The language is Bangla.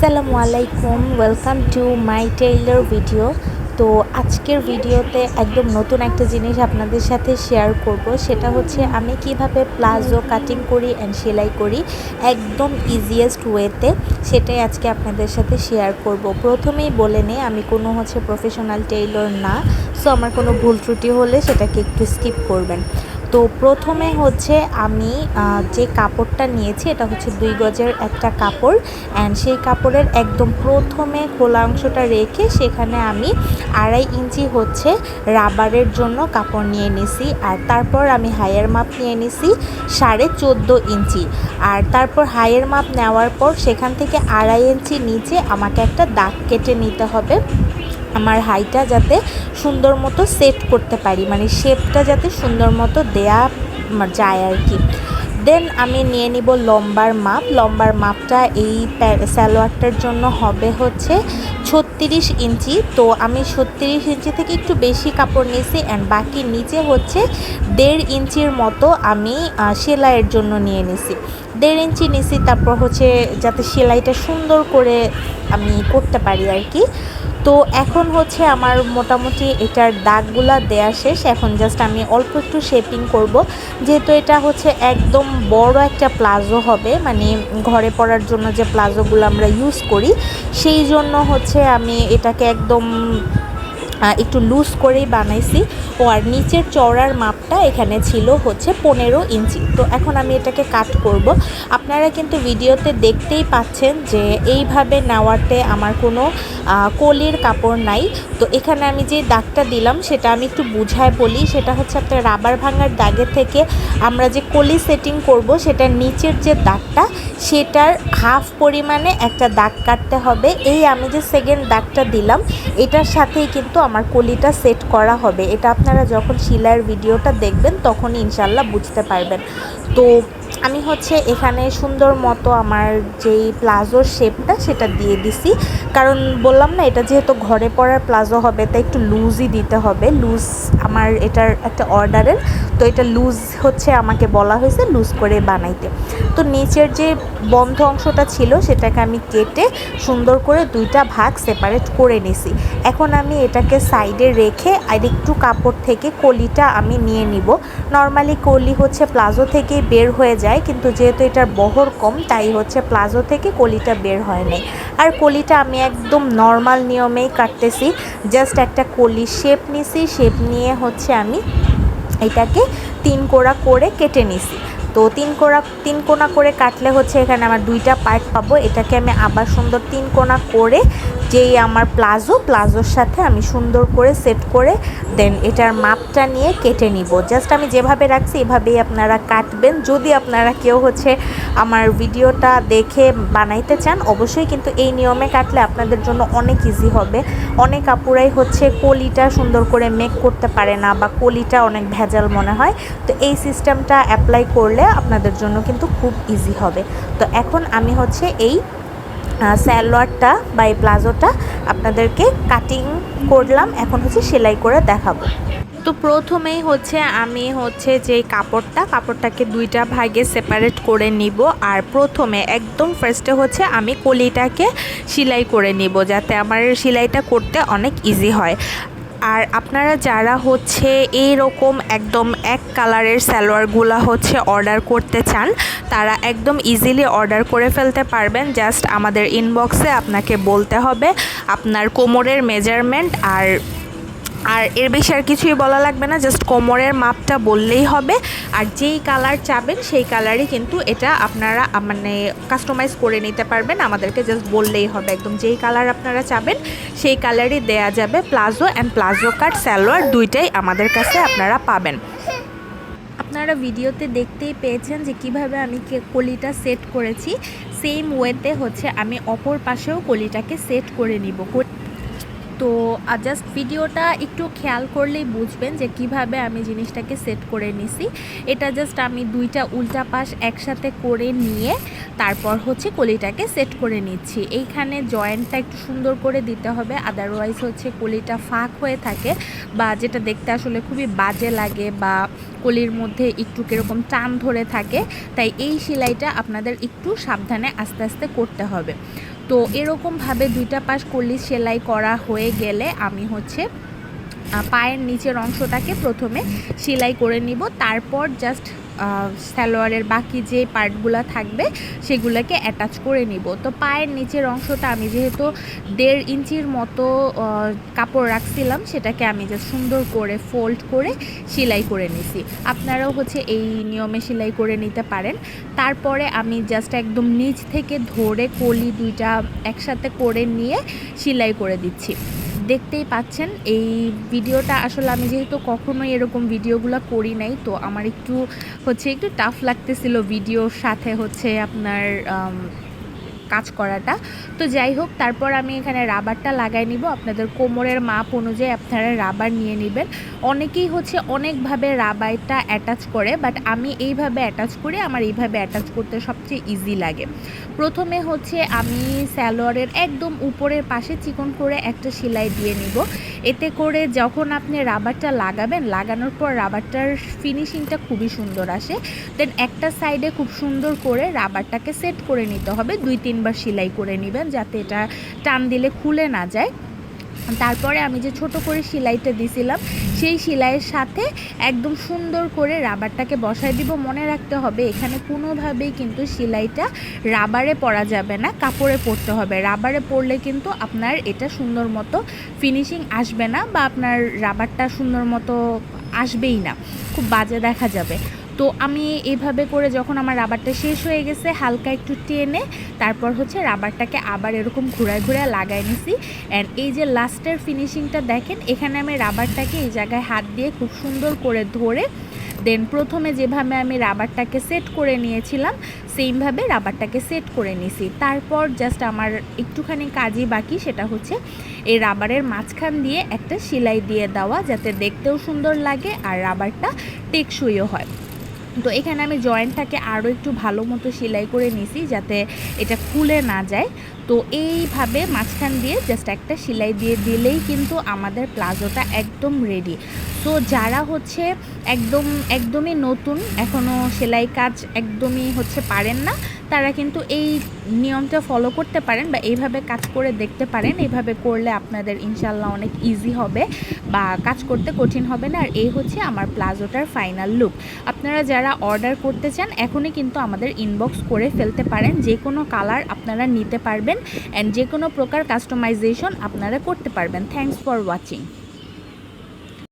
আসসালামু আলাইকুম, welcome to my Taylor video. তো আজকের ভিডিওতে একদম নতুন একটা জিনিস আপনাদের সাথে শেয়ার করব, সেটা হচ্ছে আমি কিভাবে প্লাজো কাটিং করি অ্যান্ড সেলাই করি একদম ইজিয়েস্ট ওয়েতে, সেটাই আজকে আপনাদের সাথে শেয়ার করব। প্রথমেই বলে নিই আমি কোনো প্রফেশনাল টেইলর না, সো আমার কোনো ভুল ত্রুটি হলে সেটাকে একটু স্কিপ করবেন। তো প্রথমে হচ্ছে আমি যে কাপড়টা নিয়েছি এটা হচ্ছে 2 গজের একটা কাপড়, অ্যান্ড সেই কাপড়ের একদম প্রথমে খোলা অংশটা রেখে সেখানে আমি 2.5 ইঞ্চি হচ্ছে রাবারের জন্য কাপড় নিয়ে নিছি। আর তারপর আমি হাইয়ের মাপ নিয়ে নিছি 14.5 ইঞ্চি। আর তারপর হাইয়ের মাপ নেওয়ার পর সেখান থেকে 2.5 ইঞ্চি নিচে আমাকে একটা দাগ কেটে নিতে হবে, আমার হাইটা যাতে সুন্দর মতো সেট করতে পারি, মানে শেপটা যাতে সুন্দর মতো দেয়া যায় আর কি। দেন আমি নিয়ে নিব লম্বার মাপটা এই সালোয়ারটার জন্য হবে হচ্ছে 36 ইঞ্চি। তো আমি 36 ইঞ্চি থেকে একটু বেশি কাপড় নিয়েছি, অ্যান্ড বাকি নিচে হচ্ছে 1.5 ইঞ্চির মতো আমি সেলাইয়ের জন্য নিয়ে নিছি। 1.5 ইঞ্চি নিছি, তারপর হচ্ছে যাতে সেলাইটা সুন্দর করে আমি করতে পারি আর কি। তো এখন হচ্ছে আমার মোটামুটি এটার দাগগুলা দেয়া শেষ, এখন জাস্ট আমি অল্প একটু শেপিং করব, যেহেতু এটা হচ্ছে একদম বড় একটা প্লাজো হবে, মানে ঘরে পরার জন্য যে প্লাজোগুলো আমরা ইউজ করি সেই জন্য হচ্ছে আমি এটাকে একদম একটু লুজ করেই বানাইছি। ও আর নিচের চওড়ার মাপটা এখানে ছিল হচ্ছে 15 ইঞ্চি। তো এখন আমি এটাকে কাট করব। আপনারা কিন্তু ভিডিওতে দেখতেই পাচ্ছেন যে এইভাবে নেওয়াতে আমার কোনো কলির কাপড় নাই। তো এখানে আমি যে দাগটা দিলাম সেটা আমি একটু বুঝায় বলি, সেটা হচ্ছে আপনার রাবার ভাঙার দাগের থেকে আমরা যে কলি সেটিং করব সেটার নিচের যে দাগটা সেটার হাফ পরিমাণে একটা দাগ কাটতে হবে। এই আমি যে সেকেন্ড দাগটা দিলাম এটার সাথেই কিন্তু আমার কলিটা সেট করা হবে। এটা আপনারা যখন সেলাইয়ের ভিডিওটা দেখবেন তখনই ইনশাল্লাহ বুঝতে পারবেন। তো আমি হচ্ছে এখানে সুন্দর মতো আমার যেই প্লাজোর শেপটা সেটা দিয়ে দিছি, কারণ বললাম না এটা যেহেতু ঘরে পরার প্লাজো হবে তাই একটু লুজই দিতে হবে। লুজ আমার এটার একটা অর্ডারের, তো এটা লুজ হচ্ছে আমাকে বলা হয়েছে লুজ করে বানাইতে। তো নিচের যে বন্ধ অংশটা ছিল সেটাকে আমি কেটে সুন্দর করে 2টা ভাগ সেপারেট করে নিছি। এখন আমি এটাকে সাইডে রেখে আর একটু কাপড় থেকে কলিটা আমি নিয়ে নিব। নর্মালি কলি হচ্ছে প্লাজো থেকেই বের হয়ে যায়, কিন্তু যেহেতু এটার বহর কম তাই হচ্ছে প্লাজো থেকে কলিটা বের হয় নাই। আর কলিটা আমি একদম নর্মাল নিয়মেই কাটতেছি, জাস্ট একটা কলি শেপ নিছি, শেপ নিয়ে হচ্ছে আমি এটাকে 3 কোণা করে কেটে নিছি। তো 3 কোণা করে কাটলে হচ্ছে এখানে আমার 2টা পার্ট পাবো। এটাকে আমি আবার সুন্দর 3 কোণা করে যেই আমার প্লাজোর সাথে আমি সুন্দর করে সেট করে দেন এটার মাপটা নিয়ে কেটে নিব। জাস্ট আমি যেভাবে রাখছি এভাবেই আপনারা কাটবেন। যদি আপনারা কেউ হচ্ছে আমার ভিডিওটা দেখে বানাইতে চান অবশ্যই কিন্তু এই নিয়মে কাটলে আপনাদের জন্য অনেক ইজি হবে। অনেক আপুরাই হচ্ছে কলিটা সুন্দর করে মেক করতে পারে না বা কলিটা অনেক ভেজাল মনে হয়, তো এই সিস্টেমটা অ্যাপ্লাই করলে আপনাদের জন্য কিন্তু খুব ইজি হবে। তো এখন আমি হচ্ছে এই সালোয়ারটা বা এই প্লাজোটা আপনাদেরকে কাটিং করলাম, এখন হচ্ছে সেলাই করে দেখাবো। তো প্রথমেই হচ্ছে আমি হচ্ছে যে কাপড়টাকে 2টা ভাগে সেপারেট করে নিব। আর প্রথমে একদম ফার্স্টে হচ্ছে আমি কলিটাকে সেলাই করে নিব, যাতে আমার সেলাইটা করতে অনেক ইজি হয়। আর আপনারা যারা হচ্ছে এইরকম একদম এক কালারের সালোয়ারগুলো হচ্ছে অর্ডার করতে চান তারা একদম ইজিলি অর্ডার করে ফেলতে পারবেন। জাস্ট আমাদের ইনবক্সে আপনাকে বলতে হবে আপনার কোমরের মেজারমেন্ট, আর এর বেশি আর কিছুই বলা লাগবে না, জাস্ট কোমরের মাপটা বললেই হবে। আর যেই কালার চাবেন সেই কালারই কিন্তু এটা আপনারা মানে কাস্টমাইজ করে নিতে পারবেন, আমাদেরকে জাস্ট বললেই হবে। একদম যেই কালার আপনারা চাবেন সেই কালারই দেয়া যাবে। Palazzo and palazzo cut salwar 2টাই আমাদের কাছে আপনারা পাবেন। আপনারা ভিডিওতে দেখতেই পেয়েছেন যে কিভাবে আমি কলিটা সেট করেছি, সেম ওয়েতে হচ্ছে আমি অপর পাশেও কলিটাকে সেট করে নিব। তো জাস্ট ভিডিওটা একটু খেয়াল করলেই বুঝবেন যে কিভাবে আমি জিনিসটাকে সেট করে নিছি। এটা জাস্ট আমি 2টা উল্টা পাশ একসাথে করে নিয়ে তারপর হচ্ছে কলিটাকে সেট করে নিচ্ছি। এইখানে জয়েন্টটা একটু সুন্দর করে দিতে হবে, আদারওয়াইজ হচ্ছে কলিটা ফাঁক হয়ে থাকে বা যেটা দেখতে আসলে খুবই বাজে লাগে বা কলির মধ্যে একটু কীরকম টান ধরে থাকে। তাই এই সেলাইটা আপনাদের একটু সাবধানে আস্তে আস্তে করতে হবে। তো এরকমভাবে দুইটা পাশ কলি সেলাই করা হয়ে গেলে আমি হচ্ছে পায়ের নিচের অংশটাকে প্রথমে সেলাই করে নিব, তারপর জাস্ট সালোয়ারের বাকি যে পার্টগুলো থাকবে সেগুলোকে অ্যাটাচ করে নিব। তো পায়ের নিচের অংশটা আমি যেহেতু 1.5 ইঞ্চির মতো কাপড় রাখছিলাম, সেটাকে আমি জাস্ট সুন্দর করে ফোল্ড করে সেলাই করে নিছি। আপনারাও হচ্ছে এই নিয়মে সেলাই করে নিতে পারেন। তারপরে আমি জাস্ট একদম নিচ থেকে ধরে কলি দুইটা একসাথে করে নিয়ে সেলাই করে দিচ্ছি। দেখতেই পাচ্ছেন এই ভিডিওটা আসলে আমি যেহেতু কখনোই এরকম ভিডিওগুলো করি নাই, তো আমার একটু টাফ লাগতেছিল ভিডিওর সাথে হচ্ছে আপনার কাজ করাটা। তো যাই হোক, তারপর আমি এখানে রাবারটা লাগাই নিব। আপনাদের কোমরের মাপ অনুযায়ী আপনারা রাবার নিয়ে নেবেন। অনেকেই হচ্ছে অনেকভাবে রাবারটা অ্যাটাচ করে, বাট আমি এইভাবে অ্যাটাচ করি, আমার এইভাবে অ্যাটাচ করতে সবচেয়ে ইজি লাগে। প্রথমে হচ্ছে আমি সালোয়ারের একদম উপরের পাশে চিকন করে একটা সেলাই দিয়ে নিব। এতে করে যখন আপনি রাবারটা লাগাবেন, লাগানোর পর রাবারটার ফিনিশিংটা খুবই সুন্দর আসে। দেন একটা সাইডে খুব সুন্দর করে রাবারটাকে সেট করে নিতে হবে, 2-3 বার সেলাই করে নেবেন যাতে এটা টান দিলে খুলে না যায়। তারপরে আমি যে ছোট করে সেলাইটা দিছিলাম, সেই সেলাইয়ের সাথে একদম সুন্দর করে রাবারটাকে বসায় দিব। মনে রাখতে হবে এখানে কোনোভাবেই কিন্তু সেলাইটা রাবারে পরা যাবে না, কাপড়ে পরতে হবে। রাবারে পরলে কিন্তু আপনার এটা সুন্দর মতো ফিনিশিং আসবে না, বা আপনার রাবারটা সুন্দর মতো আসবেই না, খুব বাজে দেখা যাবে। তো আমি এইভাবে করে যখন আমার রাবারটা শেষ হয়ে গেছে, হালকা একটু টেনে তারপর হচ্ছে রাবারটাকে আবার এরকম ঘুরায় ঘুরায় লাগাই নিছি। অ্যান্ড এই যে লাস্টের ফিনিশিংটা দেখেন, এখানে আমি রাবারটাকে এই জায়গায় হাত দিয়ে খুব সুন্দর করে ধরে দেন প্রথমে যেভাবে আমি রাবারটাকে সেট করে নিয়েছিলাম সেইমভাবে রাবারটাকে সেট করে নিছি। তারপর জাস্ট আমার একটুখানি কাজই বাকি, সেটা হচ্ছে এই রাবারের মাঝখান দিয়ে একটা সেলাই দিয়ে দেওয়া, যাতে দেখতেও সুন্দর লাগে আর রাবারটা টেকসইও হয়। তো এখানে আমি জয়েন্টটাকে আরও একটু ভালো মতো সেলাই করে নিছি যাতে এটা খুলে না যায়। তো এইভাবে মাঝখান দিয়ে জাস্ট একটা সেলাই দিয়ে দিলেই কিন্তু আমাদের প্লাজোটা একদম রেডি। তো যারা হচ্ছে একদমই নতুন, এখনও সেলাই কাজ একদমই পারেন না, তারা কিন্তু এই নিয়মটা ফলো করতে পারেন বা এইভাবে কাজ করে দেখতে পারেন। এইভাবে করলে আপনাদের ইনশাল্লাহ অনেক ইজি হবে বা কাজ করতে কঠিন হবে না। আর এই হচ্ছে আমার প্লাজোটার ফাইনাল লুক। আপনারা যারা অর্ডার করতে চান এখনই কিন্তু আমাদের ইনবক্স করে ফেলতে পারেন। যে কোনো কালার আপনারা নিতে পারবেন অ্যান্ড যে কোনো প্রকার কাস্টমাইজেশন আপনারা করতে পারবেন। Thanks for watching.